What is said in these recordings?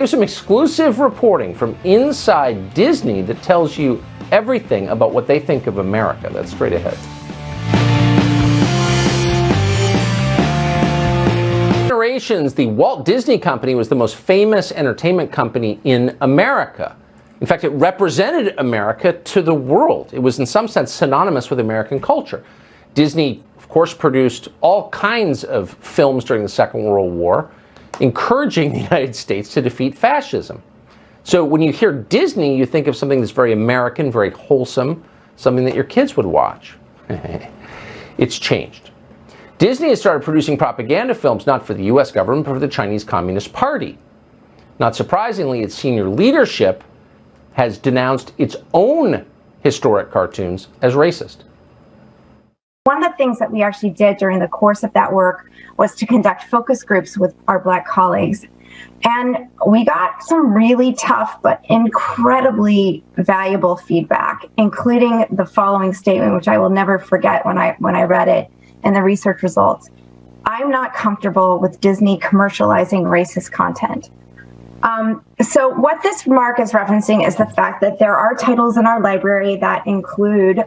There's some exclusive reporting from inside Disney that tells you everything about what they think of America. That's straight ahead. Generations, the Walt Disney Company was the most famous entertainment company in America. In fact, it represented America to the world. It was in some sense synonymous with American culture. Disney, of course, produced all kinds of films during the Second World War, encouraging the United States to defeat fascism. So when you hear Disney, you think of something that's very American, very wholesome, something that your kids would watch. It's changed. Disney has started producing propaganda films not for the US government, but for the Chinese Communist Party. Not surprisingly, its senior leadership has denounced its own historic cartoons as racist. One of the things that we actually did during the course of that work was to conduct focus groups with our Black colleagues. And we got some really tough but incredibly valuable feedback, including the following statement, which I will never forget when I read it and the research results. I'm not comfortable with Disney commercializing racist content. So what this remark is referencing is the fact that there are titles in our library that include,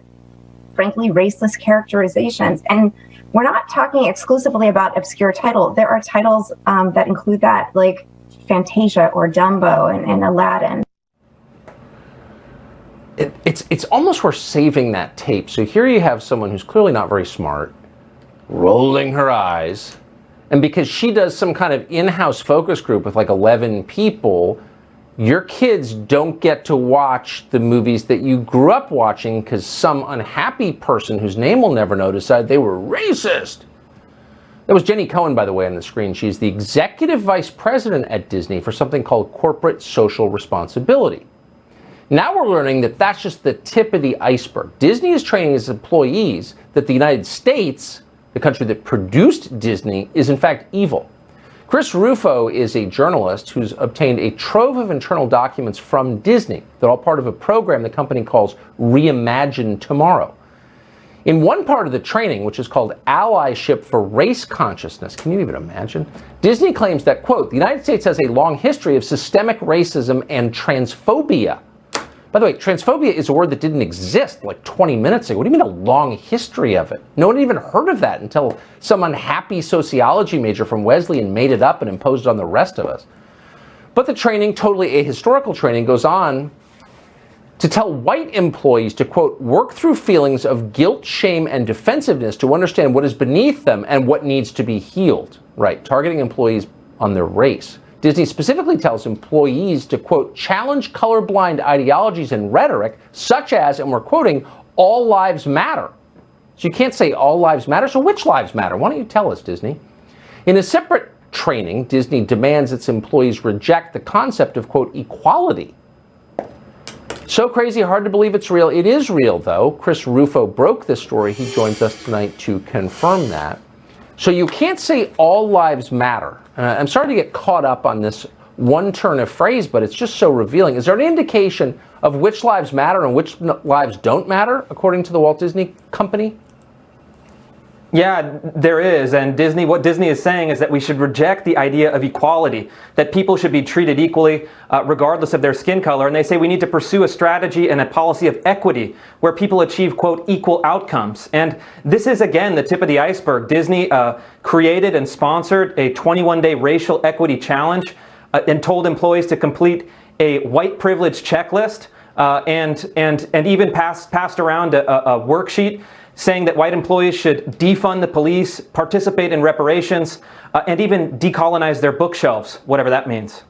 frankly, raceless characterizations. And we're not talking exclusively about obscure titles. There are titles that include that, like Fantasia or Dumbo and Aladdin. It's almost worth saving that tape. So here you have someone who's clearly not very smart, rolling her eyes, and because she does some kind of in-house focus group with like 11 people, your kids don't get to watch the movies that you grew up watching because some unhappy person whose name we'll never know decided they were racist. That was Jenny Cohen, by the way, on the screen. She's the executive vice president at Disney for something called corporate social responsibility. Now we're learning that that's just the tip of the iceberg. Disney is training its employees that the United States, the country that produced Disney, is in fact evil. Chris Rufo is a journalist who's obtained a trove of internal documents from Disney. They're all part of a program the company calls Reimagine Tomorrow. In one part of the training, which is called Allyship for Race Consciousness, can you even imagine? Disney claims that, quote, the United States has a long history of systemic racism and transphobia. By the way, transphobia is a word that didn't exist like 20 minutes ago. What do you mean a long history of it? No one had even heard of that until some unhappy sociology major from Wesleyan made it up and imposed it on the rest of us. But the training, totally ahistorical training, goes on to tell white employees to, quote, work through feelings of guilt, shame, and defensiveness to understand what is beneath them and what needs to be healed. Right, targeting employees on their race. Disney specifically tells employees to, quote, challenge colorblind ideologies and rhetoric, such as, and we're quoting, all lives matter. So you can't say all lives matter, so which lives matter? Why don't you tell us, Disney? In a separate training, Disney demands its employees reject the concept of, quote, equality. So crazy, hard to believe it's real. It is real, though. Chris Rufo broke this story. He joins us tonight to confirm that. So you can't say all lives matter. I'm sorry to get caught up on this one turn of phrase, but it's just so revealing. Is there any indication of which lives matter and which lives don't matter, according to the Walt Disney Company? Yeah, there is. And what Disney is saying is that we should reject the idea of equality, that people should be treated equally regardless of their skin color. And they say we need to pursue a strategy and a policy of equity where people achieve, quote, equal outcomes. And this is, again, the tip of the iceberg. Disney created and sponsored a 21-day racial equity challenge and told employees to complete a white privilege checklist and even passed around a worksheet saying that white employees should defund the police, participate in reparations, and even decolonize their bookshelves, whatever that means.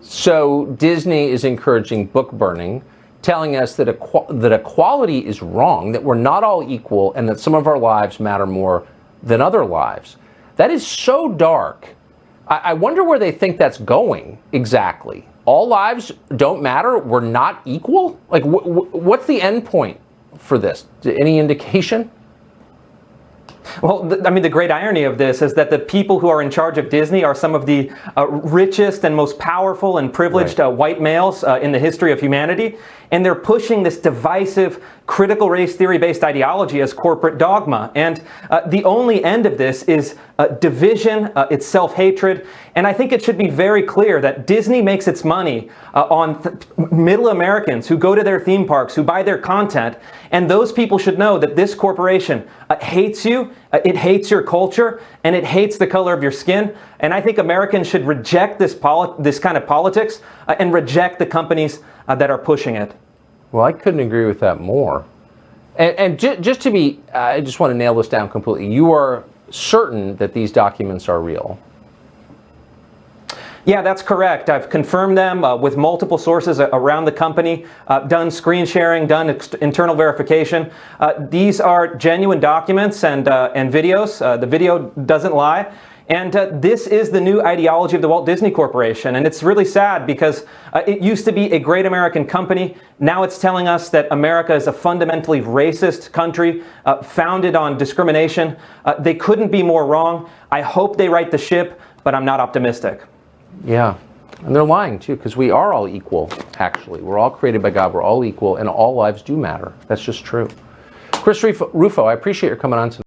So Disney is encouraging book burning, telling us that equality is wrong, that we're not all equal, and that some of our lives matter more than other lives. That is so dark. I wonder where they think that's going exactly. All lives don't matter? We're not equal? Like, what's the end point for this? Any indication? Well, I mean, the great irony of this is that the people who are in charge of Disney are some of the richest and most powerful and privileged white males in the history of humanity. And they're pushing this divisive, critical race theory-based ideology as corporate dogma. And the only end of this is division, it's self-hatred. And I think it should be very clear that Disney makes its money on middle Americans who go to their theme parks, who buy their content. And those people should know that this corporation hates you, it hates your culture, and it hates the color of your skin. And I think Americans should reject this kind of politics and reject the companies that are pushing it. Well, I couldn't agree with that more. And just to be, I just want to nail this down completely. You are certain that these documents are real? Yeah, that's correct. I've confirmed them with multiple sources around the company, done screen sharing, done internal verification. These are genuine documents and videos. The video doesn't lie. And this is the new ideology of the Walt Disney Corporation. And it's really sad because it used to be a great American company. Now it's telling us that America is a fundamentally racist country founded on discrimination. They couldn't be more wrong. I hope they right the ship, but I'm not optimistic. Yeah, and they're lying too, because we are all equal, actually. We're all created by God, we're all equal, and all lives do matter. That's just true. Chris Rufo, I appreciate your coming on tonight.